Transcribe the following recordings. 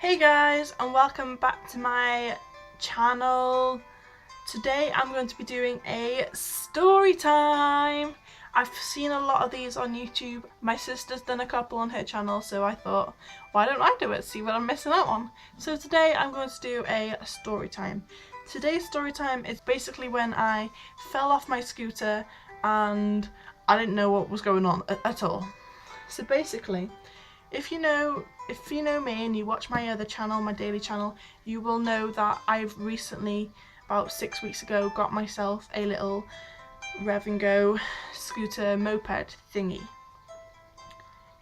Hey guys, and welcome back to my channel. Today I'm going to be doing a story time. I've seen a lot of these on YouTube. My sister's done a couple on her channel, so I thought, why don't I do it, see what I'm missing out on. So today I'm going to do a story time. Today's story time is basically when I fell off my scooter and I didn't know what was going on at all. So basically, if you know me and you watch my other channel, my daily channel, you will know that I've recently, about 6 weeks ago, got myself a little rev and go scooter moped thingy.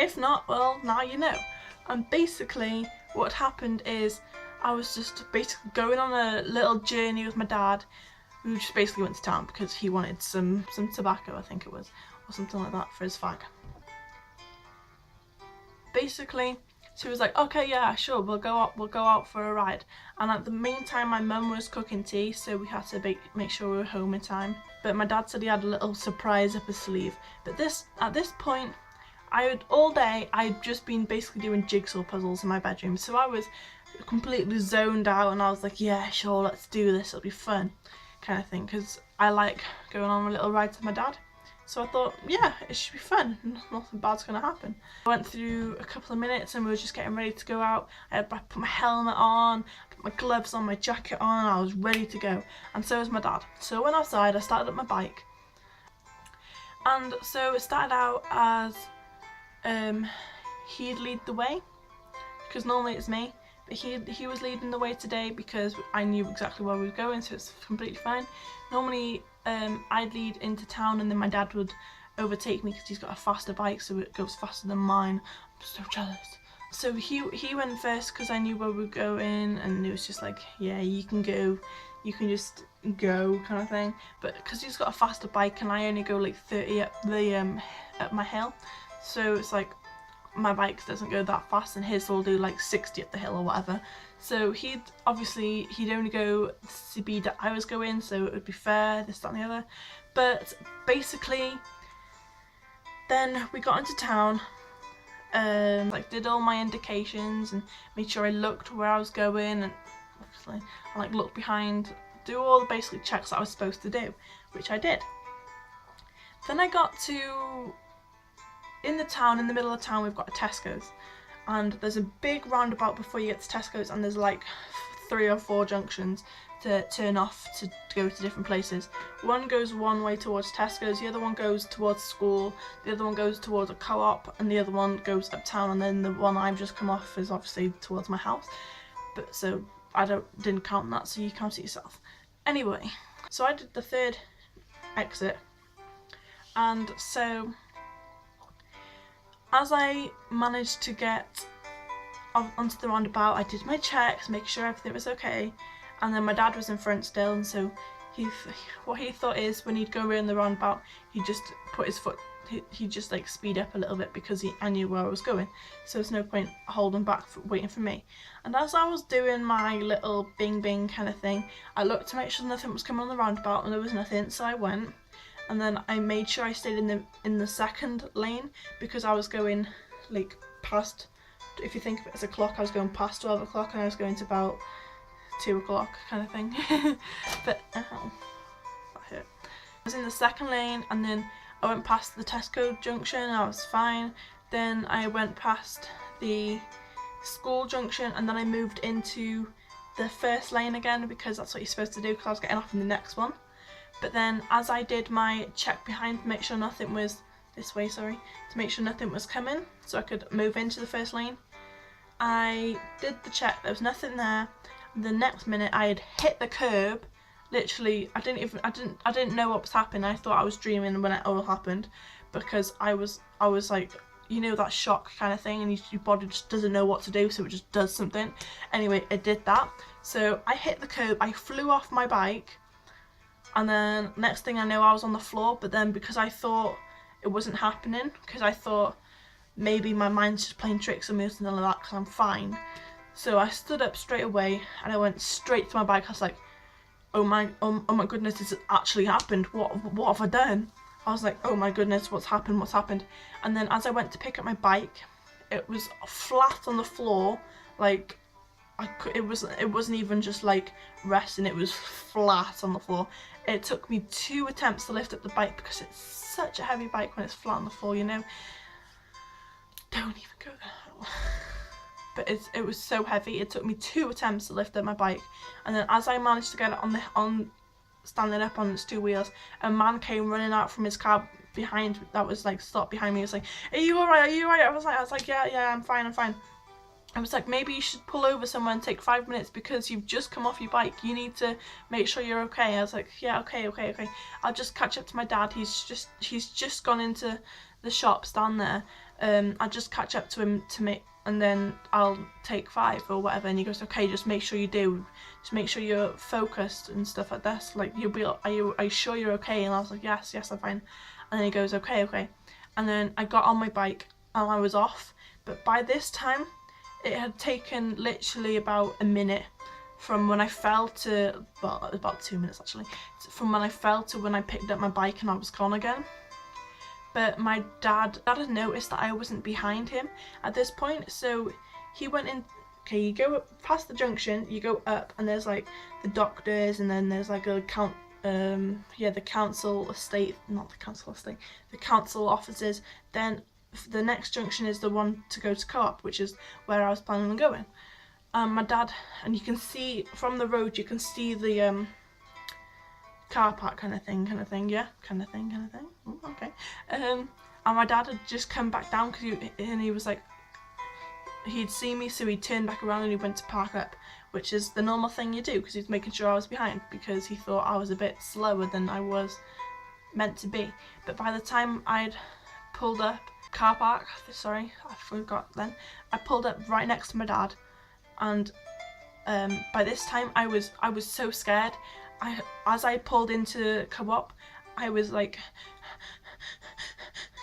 If not, well, now you know. And basically what happened is I was just basically going on a little journey with my dad, who just basically went to town because he wanted some tobacco, I think it was, or something like that for his fag. Basically, she was like, okay, yeah, sure, we'll go out for a ride. And at the meantime, my mum was cooking tea, so we had to make sure we were home in time. But my dad said he had a little surprise up his sleeve. But at this point, all day I'd just been basically doing jigsaw puzzles in my bedroom, so I was completely zoned out, and I was like, yeah, sure, let's do this, it'll be fun, kind of thing, because I like going on a little ride with my dad. So I thought, yeah, it should be fun, nothing bad's going to happen. I went through a couple of minutes and we were just getting ready to go out. I put my helmet on, put my gloves on, my jacket on, and I was ready to go. And so was my dad. So I went outside, I started up my bike. And so it started out as he'd lead the way, because normally it's me. But he was leading the way today because I knew exactly where we were going, so it's completely fine. Normally I'd lead into town and then my dad would overtake me because he's got a faster bike, so it goes faster than mine. I'm so jealous. So he went first because I knew where we were going, and it was just like, yeah, you can go, you can just go, kind of thing. But because he's got a faster bike and I only go like 30 up my hill, so it's like my bike doesn't go that fast and his will do like 60 up the hill or whatever. So he'd only go the speed that I was going, so it would be fair, this, that and the other. But basically, then we got into town, like did all my indications and made sure I looked where I was going, and obviously I like looked behind, do all the basic checks that I was supposed to do, which I did. Then I got to, in the middle of town we've got a Tesco's, and there's a big roundabout before you get to Tesco's, and there's like 3 or 4 junctions to turn off to go to different places. One goes one way towards Tesco's, the other one goes towards school, the other one goes towards a co-op, and the other one goes uptown, and then the one I've just come off is obviously towards my house. But so I didn't count that, so you count it yourself. Anyway, so I did the 3rd exit, and so as I managed to get onto the roundabout, I did my checks, make sure everything was okay, and then my dad was in front still, and so what he thought is when he'd go around the roundabout, he'd just put his foot, he'd just like speed up a little bit because I knew where I was going, so there's no point holding back waiting for me. And as I was doing my little bing bing kind of thing, I looked to make sure nothing was coming on the roundabout, and there was nothing, so I went. And then I made sure I stayed in the 2nd lane because I was going like past, if you think of it as a clock, I was going past 12 o'clock and I was going to about 2 o'clock kind of thing. But ow, that hurt. I was in the 2nd lane, and then I went past the Tesco junction, I was fine. Then I went past the school junction, and then I moved into the 1st lane again because that's what you're supposed to do, because I was getting off in the next one. But then as I did my check behind to make sure nothing was this way, to make sure nothing was coming so I could move into the 1st lane, I did the check, there was nothing there. The next minute I had hit the curb. Literally, I didn't know what was happening. I thought I was dreaming when it all happened, because I was like, you know, that shock kind of thing, and your body just doesn't know what to do, so it just does something. Anyway, it did that. So I hit the curb, I flew off my bike, and then next thing I know I was on the floor. But then because I thought it wasn't happening, because I thought maybe my mind's just playing tricks on me or something like that, because I'm fine. So I stood up straight away and I went straight to my bike. I was like, oh my goodness, this has actually happened. What have I done? I was like, oh my goodness, what's happened? And then as I went to pick up my bike, it was flat on the floor, like it wasn't even just like resting, it was flat on the floor. It took me 2 attempts to lift up the bike because it's such a heavy bike when it's flat on the floor, you know. Don't even go there. But it was so heavy, it took me 2 attempts to lift up my bike, and then as I managed to get it on standing up on its 2 wheels, a man came running out from his car behind, that was like stopped behind me. He was like, are you alright, are you alright? I was like, yeah, I'm fine. I was like, maybe you should pull over somewhere and take 5 minutes because you've just come off your bike. You need to make sure you're okay. I was like, yeah, okay. I'll just catch up to my dad. He's just gone into the shops down there. I'll just catch up to him and then I'll take 5 or whatever. And he goes, okay, just make sure you do. Just make sure you're focused and stuff like this. Like, are you sure you're okay? And I was like, yes, I'm fine. And then he goes, okay. And then I got on my bike and I was off. But by this time, it had taken literally about a minute from when I fell to, well, about 2 minutes actually, from when I fell to when I picked up my bike and I was gone again. But my dad had noticed that I wasn't behind him at this point, so he went in. Okay, you go up past the junction, you go up, and there's like the doctors, and then there's like the council estate, not the council estate, the council offices. Then the next junction is the one to go to Co-op, which is where I was planning on going. My dad, and you can see from the road, you can see the car park kind of thing, yeah, kind of thing. Ooh, okay. And my dad had just come back down because he was like, he'd seen me, so he turned back around and he went to park up, which is the normal thing you do because he's making sure I was behind because he thought I was a bit slower than I was meant to be. But by the time I'd pulled up, car park, sorry, I forgot then, I pulled up right next to my dad, and by this time I was so scared. As I pulled into Co-op, I was like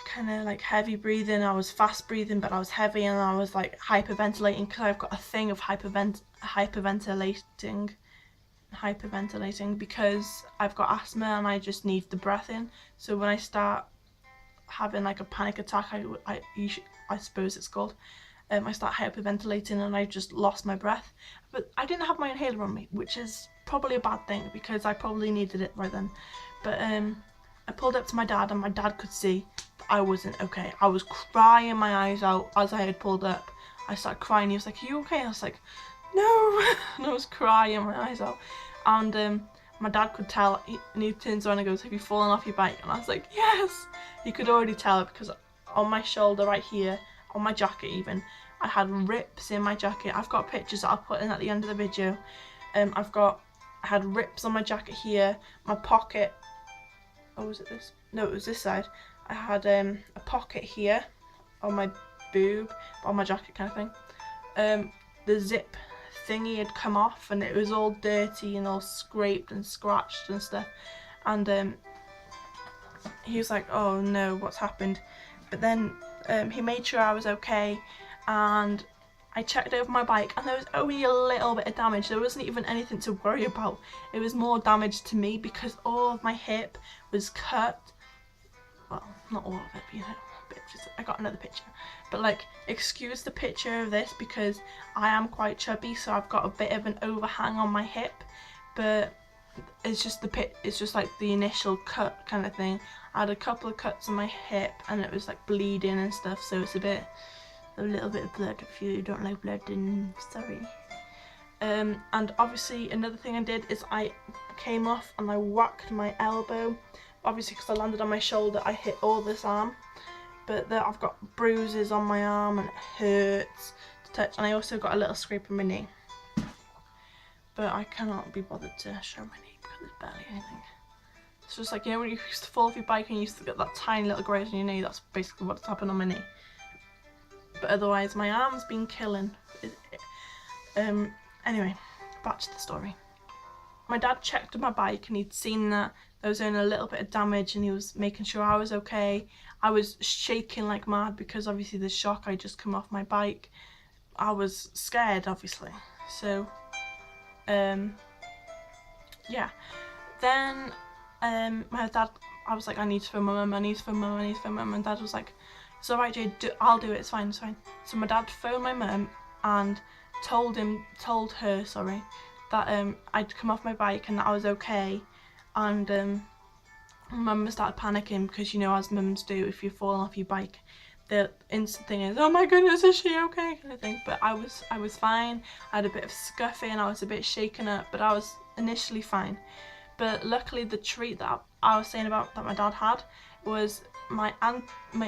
kind of like heavy breathing. I was fast breathing, but I was heavy, and I was like hyperventilating because I've got a thing of hyperventilating because I've got asthma and I just need the breath in. So when I start having like a panic attack, I suppose it's called, I start hyperventilating and I just lost my breath. But I didn't have my inhaler on me, which is probably a bad thing because I probably needed it right then. But I pulled up to my dad, and my dad could see that I wasn't okay. I was crying my eyes out as I had pulled up. I started crying. He was like, are you okay? I was like, no. And I was crying my eyes out. And my dad could tell, and he turns around and goes, have you fallen off your bike? And I was like, yes. He could already tell because on my shoulder right here, on my jacket even, I had rips in my jacket. I've got pictures that I'll put in at the end of the video. I had rips on my jacket here, my pocket, oh, was it this? No, it was this side. I had a pocket here on my boob, on my jacket kind of thing. The zip thingy had come off and it was all dirty and all scraped and scratched and stuff. And he was like, oh no, what's happened? But then he made sure I was okay, and I checked over my bike and there was only a little bit of damage. There wasn't even anything to worry about. It was more damage to me because all of my hip was cut. Well, not all of it, but you know, I got another picture. But like, excuse the picture of this because I am quite chubby, so I've got a bit of an overhang on my hip. But it's just like the initial cut kind of thing. I had a couple of cuts on my hip and it was like bleeding and stuff, so it's a little bit of blood. If you don't like blood, then sorry. And obviously another thing I did is I came off and I whacked my elbow. Obviously because I landed on my shoulder, I hit all this arm, but I've got bruises on my arm and it hurts to touch, and I also got a little scrape on my knee, but I cannot be bothered to show my knee because it's barely anything. It's just like, you know, when you used to fall off your bike and you used to get that tiny little graze on your knee, that's basically what's happened on my knee. But otherwise my arm's been killing. Anyway, back to the story. My dad checked my bike and he'd seen that there was only a little bit of damage, and he was making sure I was okay. I was shaking like mad because obviously the shock, I just come off my bike. I was scared obviously. So yeah. Then my dad, I was like, I need to phone my mum, and Dad was like, it's alright Jade, I'll do it, it's fine. So my dad phoned my mum, and told her, sorry, that I'd come off my bike and that I was okay, and Mum started panicking because, you know, as mums do, if you fall off your bike, the instant thing is, oh my goodness, is she okay, kind of thing. But I was fine. I had a bit of scuffing, I was a bit shaken up, but I was initially fine. But luckily, the treat that I was saying about that my dad had was my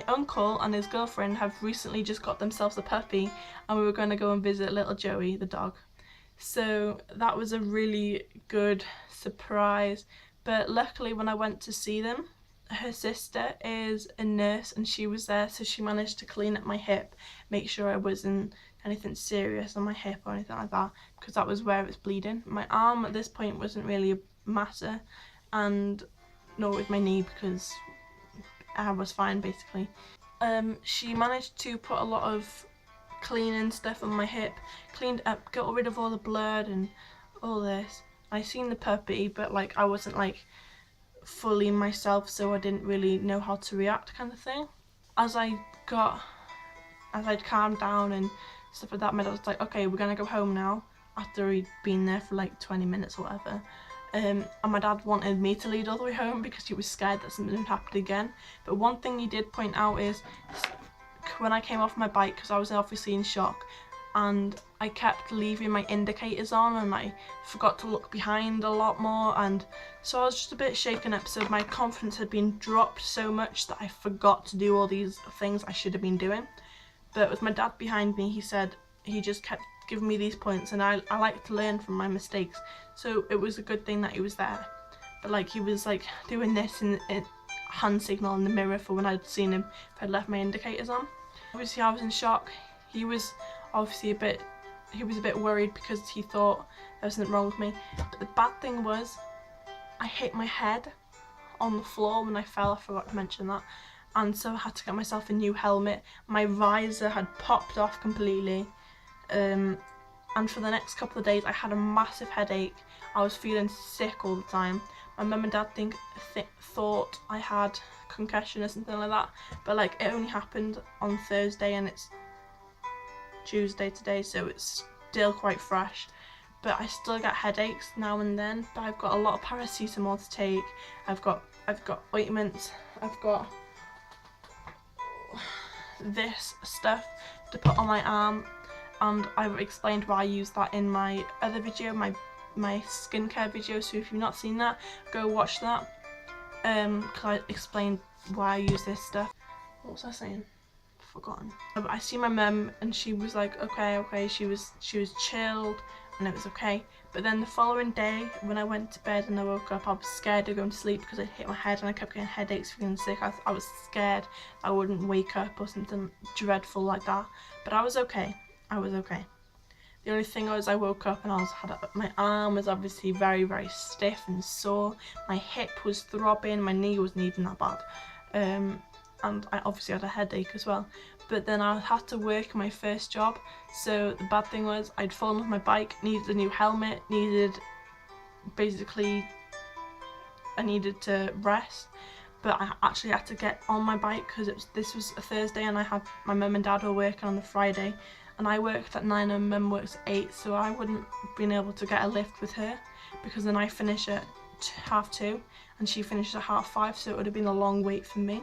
uncle and his girlfriend have recently just got themselves a puppy, and we were going to go and visit little Joey, the dog. So that was a really good surprise. But luckily, when I went to see them, her sister is a nurse and she was there, so she managed to clean up my hip, make sure I wasn't anything serious on my hip or anything like that, because that was where it was bleeding. My arm at this point wasn't really a matter, and nor was my knee, because I was fine basically. She managed to put a lot of cleaning stuff on my hip, cleaned up, got rid of all the blood and all this. I seen the puppy, but like I wasn't like fully myself, so I didn't really know how to react, kind of thing. As I'd calmed down and stuff like that, my dad was like, okay, we're gonna go home now, after he'd been there for like 20 minutes or whatever. And my dad wanted me to lead all the way home because he was scared that something would happen again. But one thing he did point out is, when I came off my bike, because I was obviously in shock, and I kept leaving my indicators on and I forgot to look behind a lot more, and so I was just a bit shaken up. So my confidence had been dropped so much that I forgot to do all these things I should have been doing. But with my dad behind me, he said he just kept giving me these points, and I like to learn from my mistakes, so it was a good thing that he was there. But like, he was like doing this in hand signal in the mirror for when I'd seen him if I'd left my indicators on. Obviously I was in shock. He was obviously a bit worried because he thought there was something wrong with me. But the bad thing was, I hit my head on the floor when I fell. I forgot to mention that. And so I had to get myself a new helmet. My visor had popped off completely. And for the next couple of days I had a massive headache. I was feeling sick all the time. My mum and dad thought I had concussion or something like that, but like, it only happened on Thursday and it's Tuesday today, so it's still quite fresh. But I still get headaches now and then, but I've got a lot of paracetamol to take. I've got ointments, I've got this stuff to put on my arm, and I've explained why I use that in my other video, my skincare video, so if you've not seen that, go watch that, because I explained why I use this stuff. What was I saying? Forgotten. I see my mum and she was like, okay, she was chilled and it was okay. But then the following day when I went to bed and I woke up, I was scared of going to sleep because I hit my head and I kept getting headaches, feeling sick. I was scared I wouldn't wake up or something dreadful like that, but I was okay. The only thing was, I woke up and my arm was obviously very, very stiff and sore. My hip was throbbing, my knee wasn't even that bad. And I obviously had a headache as well. But then I had to work my first job, so the bad thing was I'd fallen off my bike, needed a new helmet, I needed to rest. But I actually had to get on my bike because this was a Thursday and my mum and dad were working on the Friday, and I worked at 9 and mum works at 8, so I wouldn't have been able to get a lift with her because then I finish at 2:30 and she finishes at 5:30, so it would have been a long wait for me.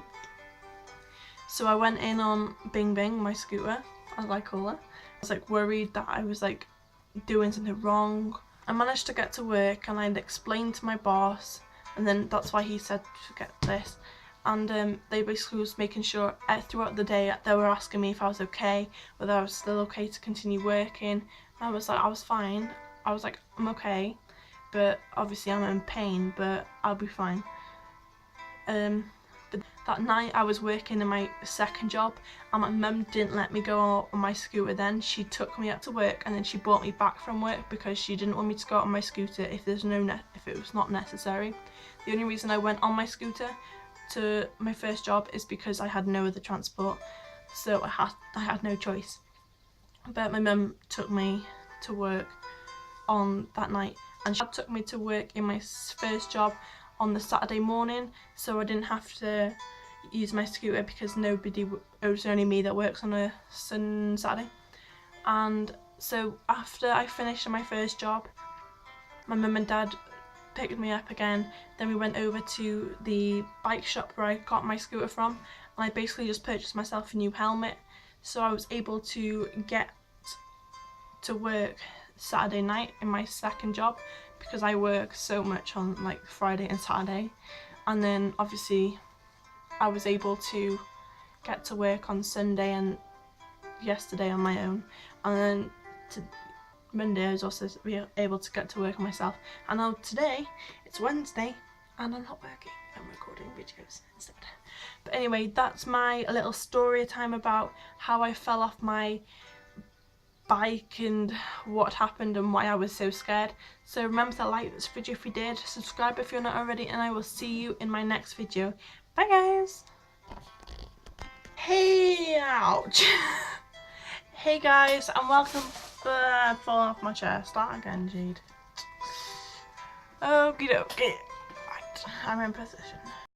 So I went in on Bing Bing, my scooter, as I call it. I was like worried that I was like doing something wrong. I managed to get to work and I'd explained to my boss, and then that's why he said forget this. And they basically was making sure throughout the day they were asking me if I was okay, whether I was still okay to continue working. I was like, I was fine. I was like, I'm okay, but obviously I'm in pain, but I'll be fine. But that night I was working in my second job and my mum didn't let me go on my scooter then. She took me up to work and then she brought me back from work because she didn't want me to go out on my scooter if it was not necessary. The only reason I went on my scooter to my first job is because I had no other transport, so I had no choice. But my mum took me to work on that night, and she took me to work in my first job on the Saturday morning, so I didn't have to use my scooter because it was only me that works on a Saturday. And So after I finished my first job, my mum and dad picked me up again. Then we went over to the bike shop where I got my scooter from, and I basically just purchased myself a new helmet, so I was able to get to work Saturday night in my second job, because I work so much on like Friday and Saturday. And then obviously I was able to get to work on Sunday and yesterday on my own, and then Monday I was also able to get to work on myself. And now today it's Wednesday and I'm not working, I'm recording videos instead. But anyway, that's my little story time about how I fell off my bike and what happened and why I was so scared. So remember to like this video if you did, subscribe if you're not already, and I will see you in my next video. Bye guys! Hey, ouch! Hey guys, and welcome. I've fallen off my chair. Start again, Jade. Okie dokie. Right, I'm in position.